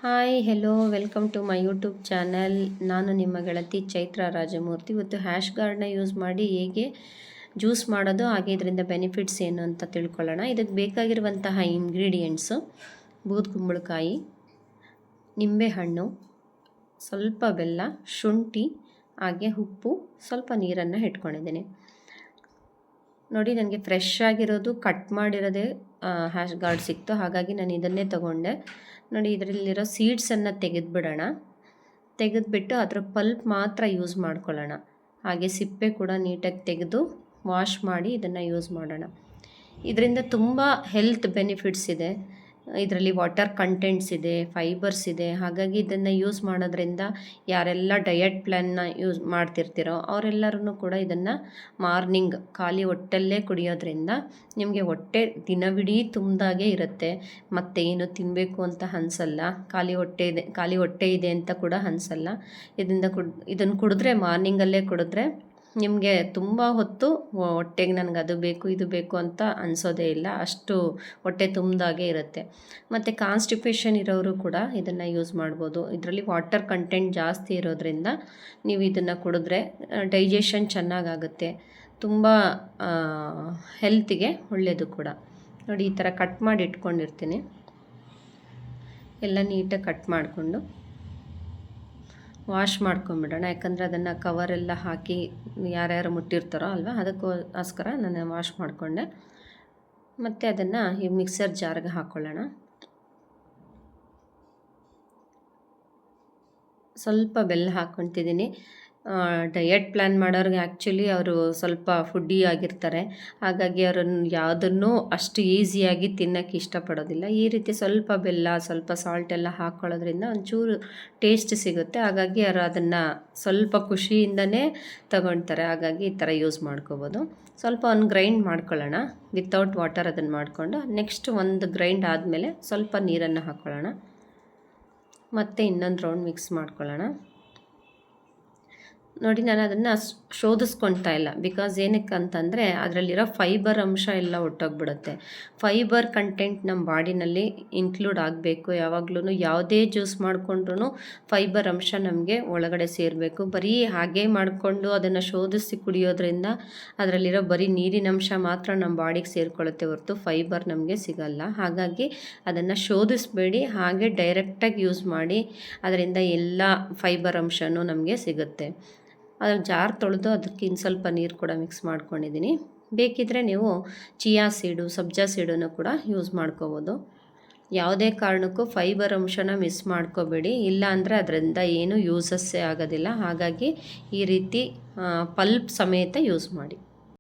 Hi hello welcome to my YouTube channel. ನಾನು ನಿಮ್ಮ ಗೆಳತಿ ಚೈತ್ರ ರಾಜಮೂರ್ತಿ. ಇವತ್ತು ಹ್ಯಾಶ್ ಗಾರ್ಡ್ನ ಯೂಸ್ ಮಾಡಿ ಹೇಗೆ ಜ್ಯೂಸ್ ಮಾಡೋದು, ಹಾಗೆ ಇದರಿಂದ ಬೆನಿಫಿಟ್ಸ್ ಏನು ಅಂತ ತಿಳ್ಕೊಳ್ಳೋಣ. ಇದಕ್ಕೆ ಬೇಕಾಗಿರುವಂತಹ ಇಂಗ್ರೀಡಿಯೆಂಟ್ಸು: ಬೂದುಗುಂಬಳಕಾಯಿ, ನಿಂಬೆಹಣ್ಣು, ಸ್ವಲ್ಪ ಬೆಲ್ಲ, ಶುಂಠಿ, ಹಾಗೆ ಉಪ್ಪು, ಸ್ವಲ್ಪ ನೀರನ್ನು ಇಟ್ಕೊಂಡಿದ್ದೀನಿ. ನೋಡಿ, ನನಗೆ ಫ್ರೆಶ್ ಆಗಿರೋದು ಕಟ್ ಮಾಡಿರೋದೇ ಹ್ಯಾಶ್ ಗಾರ್ಡ್ ಸಿಕ್ತು, ಹಾಗಾಗಿ ನಾನು ಇದನ್ನೇ ತೊಗೊಂಡೆ. ನೋಡಿ, ಇದರಲ್ಲಿರೋ ಸೀಡ್ಸನ್ನು ತೆಗೆದುಬಿಡೋಣ. ತೆಗೆದುಬಿಟ್ಟು ಅದರ ಪಲ್ಪ್ ಮಾತ್ರ ಯೂಸ್ ಮಾಡ್ಕೊಳ್ಳೋಣ. ಹಾಗೆ ಸಿಪ್ಪೆ ಕೂಡ ನೀಟಾಗಿ ತೆಗೆದು ವಾಶ್ ಮಾಡಿ ಇದನ್ನು ಯೂಸ್ ಮಾಡೋಣ. ಇದರಿಂದ ತುಂಬ ಹೆಲ್ತ್ ಬೆನಿಫಿಟ್ಸ್ ಇದೆ. ಇದರಲ್ಲಿ ವಾಟರ್ ಕಂಟೆಂಟ್ಸ್ ಇದೆ, ಫೈಬರ್ಸ್ ಇದೆ. ಹಾಗಾಗಿ ಇದನ್ನು ಯೂಸ್ ಮಾಡೋದ್ರಿಂದ ಯಾರೆಲ್ಲ ಡಯಟ್ ಪ್ಲ್ಯಾನ್ನ ಯೂಸ್ ಮಾಡ್ತಿರ್ತೀರೋ ಅವರೆಲ್ಲರೂ ಕೂಡ ಇದನ್ನು ಮಾರ್ನಿಂಗ್ ಖಾಲಿ ಹೊಟ್ಟೆಲ್ಲೇ ಕುಡಿಯೋದ್ರಿಂದ ನಿಮಗೆ ಹೊಟ್ಟೆ ದಿನವಿಡೀ ತುಂಬಿದಾಗೆ ಇರುತ್ತೆ. ಮತ್ತು ಏನು ತಿನ್ನಬೇಕು ಅಂತ ಅನಿಸಲ್ಲ, ಖಾಲಿ ಹೊಟ್ಟೆ ಇದೆ ಅಂತ ಕೂಡ ಅನಿಸಲ್ಲ. ಇದನ್ನು ಕುಡಿದ್ರೆ, ಮಾರ್ನಿಂಗಲ್ಲೇ ಕುಡಿದ್ರೆ ನಿಮಗೆ ತುಂಬ ಹೊತ್ತು ಹೊಟ್ಟೆಗೆ ನನಗೆ ಅದು ಬೇಕು ಇದು ಬೇಕು ಅಂತ ಅನಿಸೋದೇ ಇಲ್ಲ, ಅಷ್ಟು ಹೊಟ್ಟೆ ತುಂಬಿದಾಗೆ ಇರುತ್ತೆ. ಮತ್ತು ಕಾನ್ಸ್ಟಿಪೇಷನ್ ಇರೋರು ಕೂಡ ಇದನ್ನು ಯೂಸ್ ಮಾಡ್ಬೋದು. ಇದರಲ್ಲಿ ವಾಟರ್ ಕಂಟೆಂಟ್ ಜಾಸ್ತಿ ಇರೋದ್ರಿಂದ ನೀವು ಇದನ್ನು ಕುಡಿದ್ರೆ ಡೈಜೆಷನ್ ಚೆನ್ನಾಗಾಗುತ್ತೆ, ತುಂಬ ಹೆಲ್ತಿಗೆ ಒಳ್ಳೆಯದು ಕೂಡ. ನೋಡಿ, ಈ ಥರ ಕಟ್ ಮಾಡಿ ಇಟ್ಕೊಂಡಿರ್ತೀನಿ. ಎಲ್ಲ ನೀಟಾಗಿ ಕಟ್ ಮಾಡಿಕೊಂಡು ವಾಶ್ ಮಾಡ್ಕೊಂಬಿಡೋಣ. ಯಾಕಂದರೆ ಅದನ್ನು ಕವರೆಲ್ಲ ಹಾಕಿ ಯಾರ್ಯಾರು ಮುಟ್ಟಿರ್ತಾರೋ ಅಲ್ವಾ, ಅದಕ್ಕೋಸ್ಕರ ನಾನು ವಾಶ್ ಮಾಡಿಕೊಂಡೆ. ಮತ್ತು ಅದನ್ನು ಈ ಮಿಕ್ಸರ್ ಜಾರ್ಗೆ ಹಾಕ್ಕೊಳ್ಳೋಣ. ಸ್ವಲ್ಪ ಬೆಲ್ಲ ಹಾಕ್ಕೊತಿದ್ದೀನಿ. ಡಯಟ್ ಪ್ಲ್ಯಾನ್ ಮಾಡೋರಿಗೆ ಆ್ಯಕ್ಚುಲಿ ಅವರು ಸ್ವಲ್ಪ ಫುಡ್ಡಿ ಆಗಿರ್ತಾರೆ, ಹಾಗಾಗಿ ಅವರನ್ನು ಯಾವುದನ್ನು ಅಷ್ಟು ಈಸಿಯಾಗಿ ತಿನ್ನೋಕ್ಕೆ ಇಷ್ಟಪಡೋದಿಲ್ಲ. ಈ ರೀತಿ ಸ್ವಲ್ಪ ಬೆಲ್ಲ, ಸ್ವಲ್ಪ ಸಾಲ್ಟ್ ಎಲ್ಲ ಹಾಕ್ಕೊಳ್ಳೋದ್ರಿಂದ ಒಂಚೂರು ಟೇಸ್ಟ್ ಸಿಗುತ್ತೆ. ಹಾಗಾಗಿ ಅವರು ಅದನ್ನು ಸ್ವಲ್ಪ ಖುಷಿಯಿಂದನೇ ತಗೊಳ್ತಾರೆ. ಹಾಗಾಗಿ ಈ ಥರ ಯೂಸ್ ಮಾಡ್ಕೋಬೋದು. ಸ್ವಲ್ಪ ಒಂದು ಗ್ರೈಂಡ್ ಮಾಡ್ಕೊಳ್ಳೋಣ ವಿತೌಟ್ ವಾಟರ್. ಅದನ್ನು ಮಾಡಿಕೊಂಡು ನೆಕ್ಸ್ಟ್ ಒಂದು ಗ್ರೈಂಡ್ ಆದಮೇಲೆ ಸ್ವಲ್ಪ ನೀರನ್ನು ಹಾಕ್ಕೊಳ್ಳೋಣ. ಮತ್ತು ಇನ್ನೊಂದು ರೌಂಡ್ ಮಿಕ್ಸ್ ಮಾಡ್ಕೊಳ್ಳೋಣ. ನೋಡಿ, ನಾನು ಅದನ್ನು ಶೋಧಿಸ್ಕೊಳ್ತಾ ಇಲ್ಲ. ಬಿಕಾಸ್ ಏನಕ್ಕೆ ಅಂತಂದರೆ ಅದರಲ್ಲಿರೋ ಫೈಬರ್ ಅಂಶ ಎಲ್ಲ ಒಟ್ಟೋಗ್ಬಿಡುತ್ತೆ. ಫೈಬರ್ ಕಂಟೆಂಟ್ ನಮ್ಮ ಬಾಡಿನಲ್ಲಿ ಇನ್ಕ್ಲೂಡ್ ಆಗಬೇಕು. ಯಾವಾಗಲೂ ಯಾವುದೇ ಜ್ಯೂಸ್ ಮಾಡಿಕೊಂಡ್ರೂ ಫೈಬರ್ ಅಂಶ ನಮಗೆ ಒಳಗಡೆ ಸೇರಬೇಕು. ಬರೀ ಹಾಗೆ ಮಾಡಿಕೊಂಡು ಅದನ್ನು ಶೋಧಿಸಿ ಕುಡಿಯೋದ್ರಿಂದ ಅದರಲ್ಲಿರೋ ಬರೀ ನೀರಿನ ಅಂಶ ಮಾತ್ರ ನಮ್ಮ ಬಾಡಿಗೆ ಸೇರಿಕೊಳ್ಳುತ್ತೆ ಹೊರತು ಫೈಬರ್ ನಮಗೆ ಸಿಗಲ್ಲ. ಹಾಗಾಗಿ ಅದನ್ನು ಶೋಧಿಸಬೇಡಿ, ಹಾಗೆ ಡೈರೆಕ್ಟಾಗಿ ಯೂಸ್ ಮಾಡಿ. ಅದರಿಂದ ಎಲ್ಲ ಫೈಬರ್ ಅಂಶವೂ ನಮಗೆ ಸಿಗುತ್ತೆ. ಅದ್ರ ಜಾರ್ ತೊಳೆದು ಅದಕ್ಕೆ ಇನ್ನು ಸ್ವಲ್ಪ ನೀರು ಕೂಡ ಮಿಕ್ಸ್ ಮಾಡ್ಕೊಂಡಿದ್ದೀನಿ. ಬೇಕಿದ್ದರೆ ನೀವು ಚಿಯಾ ಸೀಡು, ಸಬ್ಜಾ ಸೀಡನ್ನು ಕೂಡ ಯೂಸ್ ಮಾಡ್ಕೋಬೋದು. ಯಾವುದೇ ಕಾರಣಕ್ಕೂ ಫೈಬರ್ ಅಂಶನ ಮಿಸ್ ಮಾಡ್ಕೋಬೇಡಿ, ಇಲ್ಲ ಅಂದರೆ ಅದರಿಂದ ಏನೂ ಯೂಸಸ್ಸೇ ಆಗೋದಿಲ್ಲ. ಹಾಗಾಗಿ ಈ ರೀತಿ ಪಲ್ಪ್ ಸಮೇತ ಯೂಸ್ ಮಾಡಿ.